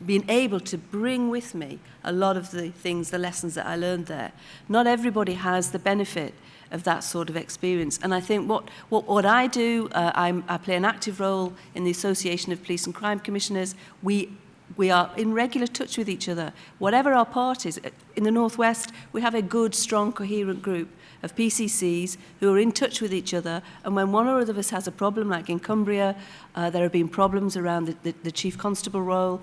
been able to bring with me a lot of the things, the lessons that I learned there. Not everybody has the benefit of that sort of experience. And I think what I do, I play an active role in the Association of Police and Crime Commissioners. We are in regular touch with each other. Whatever our parties, in the North West, we have a good, strong, coherent group of PCCs who are in touch with each other. And when one or other of us has a problem, like in Cumbria, there have been problems around the Chief Constable role,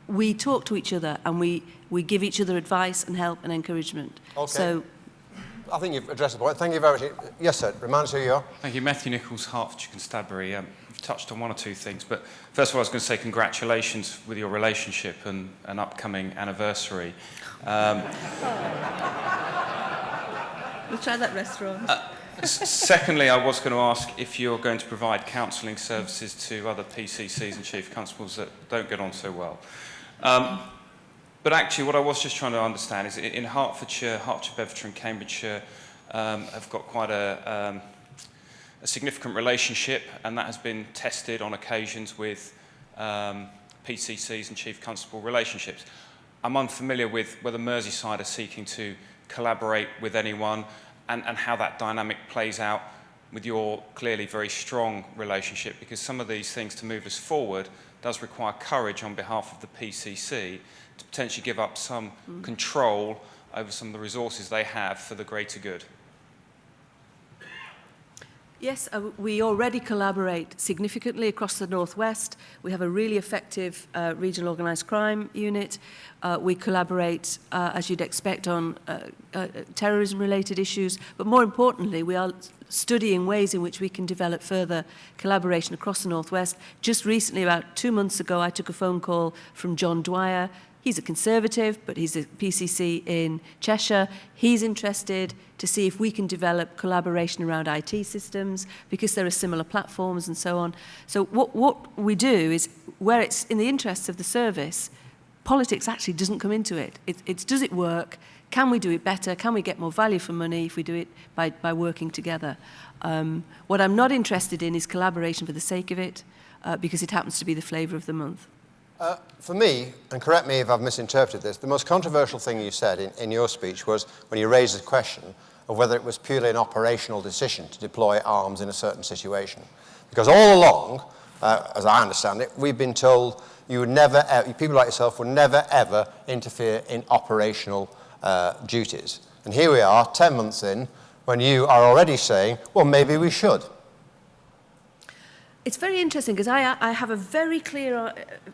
we talk to each other and we give each other advice and help and encouragement. Okay. So, I think you've addressed the point. Thank you very much. Yes, sir. Remind us who you are. Thank you. Matthew Nichols, Hertfordshire Constabulary. You've touched on one or two things, but first of all, I was going to say congratulations with your relationship and an upcoming anniversary. we'll try that restaurant. Secondly, I was going to ask if you're going to provide counselling services to other PCCs and Chief Constables that don't get on so well. But actually, what I was just trying to understand is in Hertfordshire, Bedfordshire and Cambridgeshire have got quite a significant relationship, and that has been tested on occasions with PCCs and Chief Constable relationships. I'm unfamiliar with whether Merseyside are seeking to collaborate with anyone and how that dynamic plays out with your clearly very strong relationship, because some of these things to move us forward does require courage on behalf of the PCC to potentially give up some control over some of the resources they have for the greater good. Yes, we already collaborate significantly across the North West. We have a really effective regional organised crime unit. We collaborate, as you'd expect, on terrorism-related issues. But more importantly, we are studying ways in which we can develop further collaboration across the North West. Just recently, about 2 months ago, I took a phone call from John Dwyer. He's a Conservative, but he's a PCC in Cheshire. He's interested to see if we can develop collaboration around IT systems, because there are similar platforms and so on. So what we do is, where it's in the interests of the service, politics actually doesn't come into it. It's does it work? Can we do it better? Can we get more value for money if we do it by working together? What I'm not interested in is collaboration for the sake of it, because it happens to be the flavour of the month. For me, and correct me if I've misinterpreted this, the most controversial thing you said in your speech was when you raised the question of whether it was purely an operational decision to deploy arms in a certain situation. Because all along, as I understand it, we've been told you would never, people like yourself would never ever interfere in operational duties. And here we are, 10 months in, when you are already saying, well, maybe we should. It's very interesting, because I have a very clear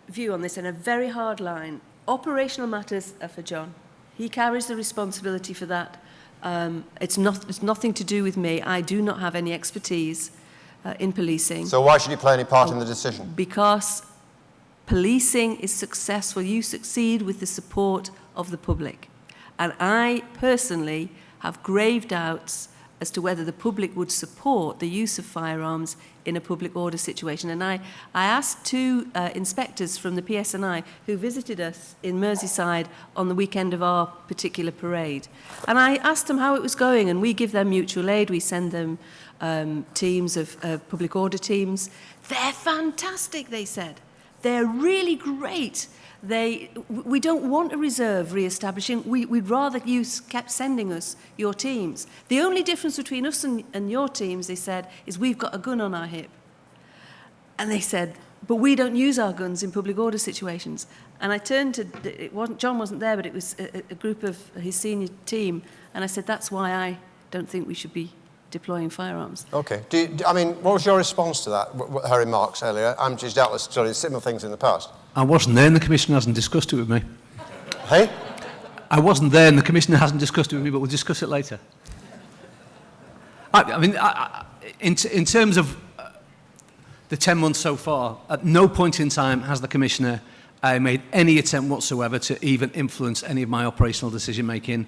view on this and a very hard line. Operational matters are for John. He carries the responsibility for that. It's nothing to do with me. I do not have any expertise in policing. So why should you play any part in the decision? Because policing is successful. You succeed with the support of the public. And I personally have grave doubts as to whether the public would support the use of firearms in a public order situation. And I asked two inspectors from the PSNI who visited us in Merseyside on the weekend of our particular parade. And I asked them how it was going, and we give them mutual aid. We send them teams of public order teams. They're fantastic, they said. They're really great. We don't want a reserve re-establishing. We'd rather you kept sending us your teams. The only difference between us and your teams, they said, is we've got a gun on our hip. And they said, but we don't use our guns in public order situations. And I turned to, John wasn't there, but it was a group of his senior team, and I said, that's why I don't think we should be deploying firearms. Okay. I mean, what was your response to that, her remarks earlier? She's doubtless studied similar things in the past. I wasn't there and the Commissioner hasn't discussed it with me. Hey? I wasn't there and the Commissioner hasn't discussed it with me, but we'll discuss it later. In terms of the 10 months so far, at no point in time has the Commissioner made any attempt whatsoever to even influence any of my operational decision-making.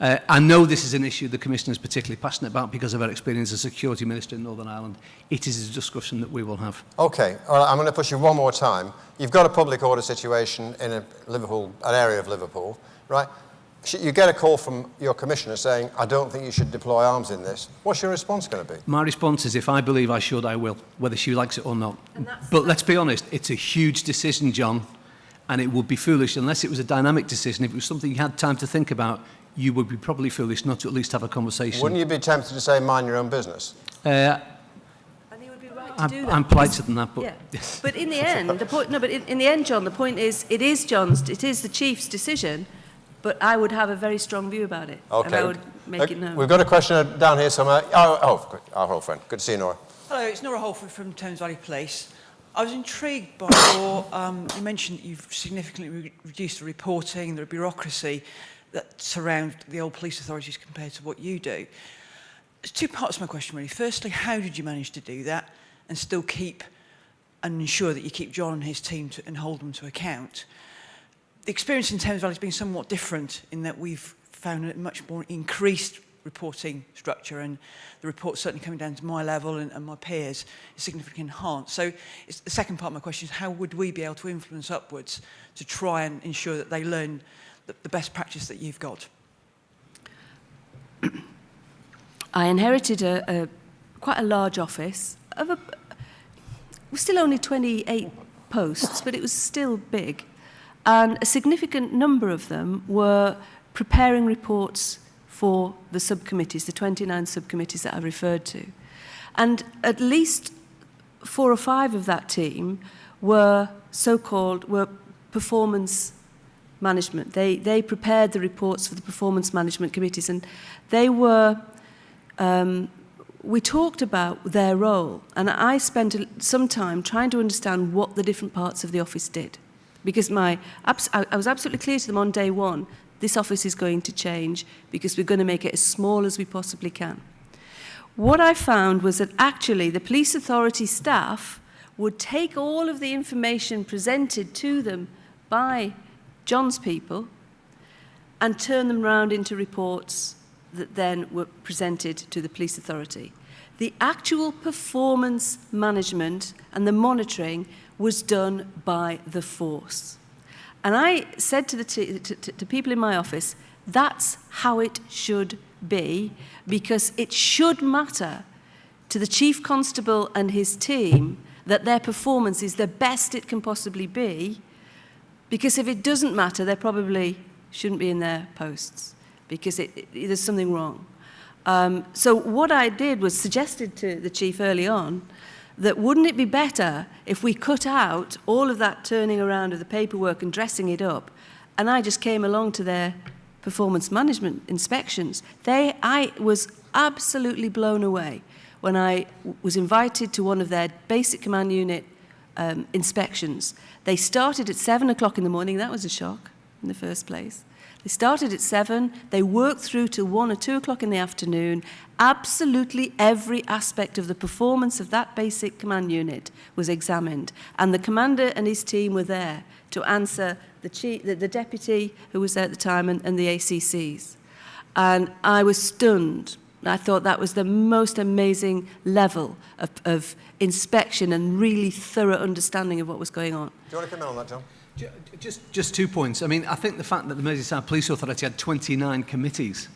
I know this is an issue the Commissioner is particularly passionate about because of her experience as Security Minister in Northern Ireland. It is a discussion that we will have. Okay, all right, I'm going to push you one more time. You've got a public order situation in an area of Liverpool, right? You get a call from your Commissioner saying, I don't think you should deploy arms in this. What's your response going to be? My response is, if I believe I should, I will, whether she likes it or not. But let's be honest, it's a huge decision, John, and it would be foolish, unless it was a dynamic decision, if it was something you had time to think about, you would be probably foolish not to at least have a conversation. Wouldn't you be tempted to say, mind your own business? And he would be right to do that. I'm politer than that, but... Yeah. But in the end, in the end, John, the point is, it is the Chief's decision, but I would have a very strong view about it. Okay. And I would make it known. We've got a question down here somewhere. Our old friend. Good to see you, Nora. Hello, it's Nora Holford from Thames Valley Police. I was intrigued by your, you mentioned that you've significantly reduced the reporting, the bureaucracy that surround the old police authorities compared to what you do. There's two parts to my question, really. Firstly, how did you manage to do that and still keep and ensure that you keep John and his team and hold them to account? The experience in Thames Valley has been somewhat different in that we've found a much more increased reporting structure, and the reports certainly coming down to my level and my peers is significantly enhanced. So the second part of my question is, how would we be able to influence upwards to try and ensure that they learn the best practice that you've got? I inherited quite a large office. We're still only 28 posts, but it was still big. And a significant number of them were preparing reports for the subcommittees, the 29 subcommittees that I referred to. And at least 4 or 5 of that team were performance management. They prepared the reports for the performance management committees, and they were, we talked about their role, and I spent some time trying to understand what the different parts of the office did. Because I was absolutely clear to them on day one, this office is going to change because we're going to make it as small as we possibly can. What I found was that actually the police authority staff would take all of the information presented to them by John's people and turn them round into reports that then were presented to the police authority. The actual performance management and the monitoring was done by the force. And I said to the people in my office, that's how it should be, because it should matter to the Chief Constable and his team that their performance is the best it can possibly be, because if it doesn't matter, they probably shouldn't be in their posts, because there's something wrong. So what I did was suggested to the Chief early on that wouldn't it be better if we cut out all of that turning around of the paperwork and dressing it up, and I just came along to their performance management inspections. I was absolutely blown away when I was invited to one of their basic command unit inspections. They started at 7 o'clock in the morning. That was a shock in the first place. They started at 7, they worked through till 1 or 2 o'clock in the afternoon. Absolutely every aspect of the performance of that basic command unit was examined. And the commander and his team were there to answer the deputy who was there at the time and the ACCs. And I was stunned. I thought that was the most amazing level of inspection and really thorough understanding of what was going on. Do you want to come in on that, John? Just 2 points. I mean, I think the fact that the Merseyside Police Authority had 29 committees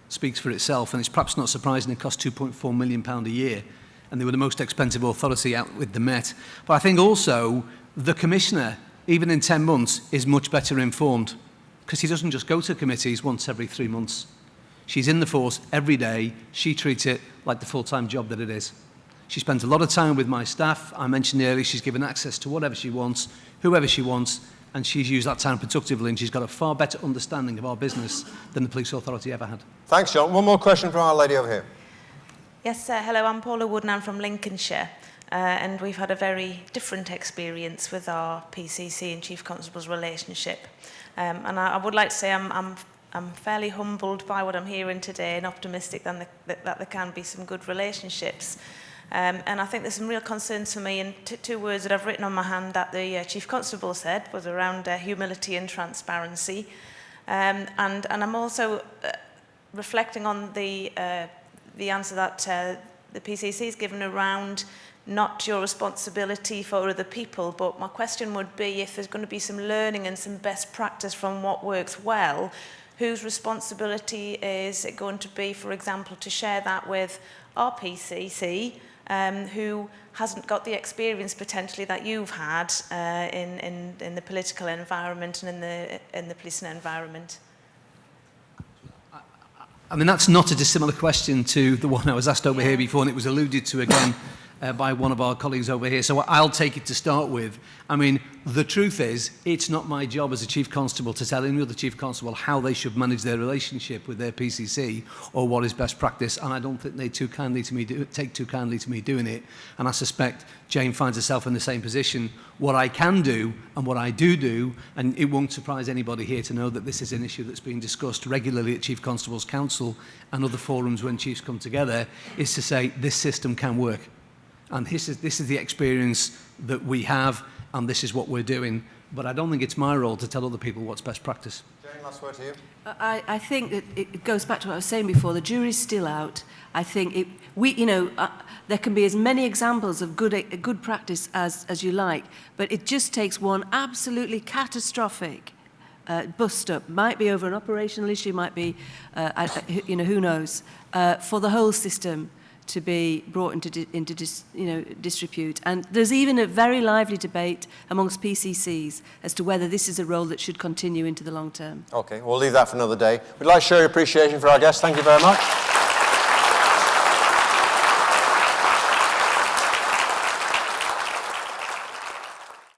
speaks for itself, and it's perhaps not surprising it cost £2.4 million a year, and they were the most expensive authority out with the Met. But I think also the Commissioner, even in 10 months, is much better informed, because he doesn't just go to committees once every 3 months. She's in the force every day. She treats it like the full-time job that it is. She spends a lot of time with my staff. I mentioned earlier she's given access to whatever she wants, whoever she wants, and she's used that time productively, and she's got a far better understanding of our business than the police authority ever had. Thanks, John. One more question from our lady over here. Yes, hello, I'm Paula Wood and I'm from Lincolnshire, and we've had a very different experience with our PCC and Chief Constable's relationship. And I would like to say I'm fairly humbled by what I'm hearing today and optimistic that there can be some good relationships. And I think there's some real concerns for me, and two words that I've written on my hand that the Chief Constable said was around humility and transparency. And I'm also reflecting on the answer that the PCC has given around not your responsibility for other people, but my question would be, if there's going to be some learning and some best practice from what works well, whose responsibility is it going to be, for example, to share that with our PCC, who hasn't got the experience potentially that you've had in the political environment and in the policing environment? I mean, that's not a dissimilar question to the one I was asked over here before, and it was alluded to again by one of our colleagues over here. So I'll take it to start with. I mean, the truth is, it's not my job as a Chief Constable to tell any other Chief Constable how they should manage their relationship with their PCC or what is best practice, and I don't think they take too kindly to me doing it, and I suspect Jane finds herself in the same position. What I can do, and what I do, and it won't surprise anybody here to know that this is an issue that's being discussed regularly at Chief Constables Council and other forums when chiefs come together, is to say this system can work. And this is the experience that we have, and this is what we're doing. But I don't think it's my role to tell other people what's best practice. Jane, last word to you. I think that it goes back to what I was saying before. The jury's still out. I think there can be as many examples of good practice as you like, but it just takes one absolutely catastrophic bust-up. Might be over an operational issue, might be, who knows, for the whole system to be brought into disrepute. And there's even a very lively debate amongst PCCs as to whether this is a role that should continue into the long term. Okay, we'll leave that for another day. We'd like to show your appreciation for our guests. Thank you very much.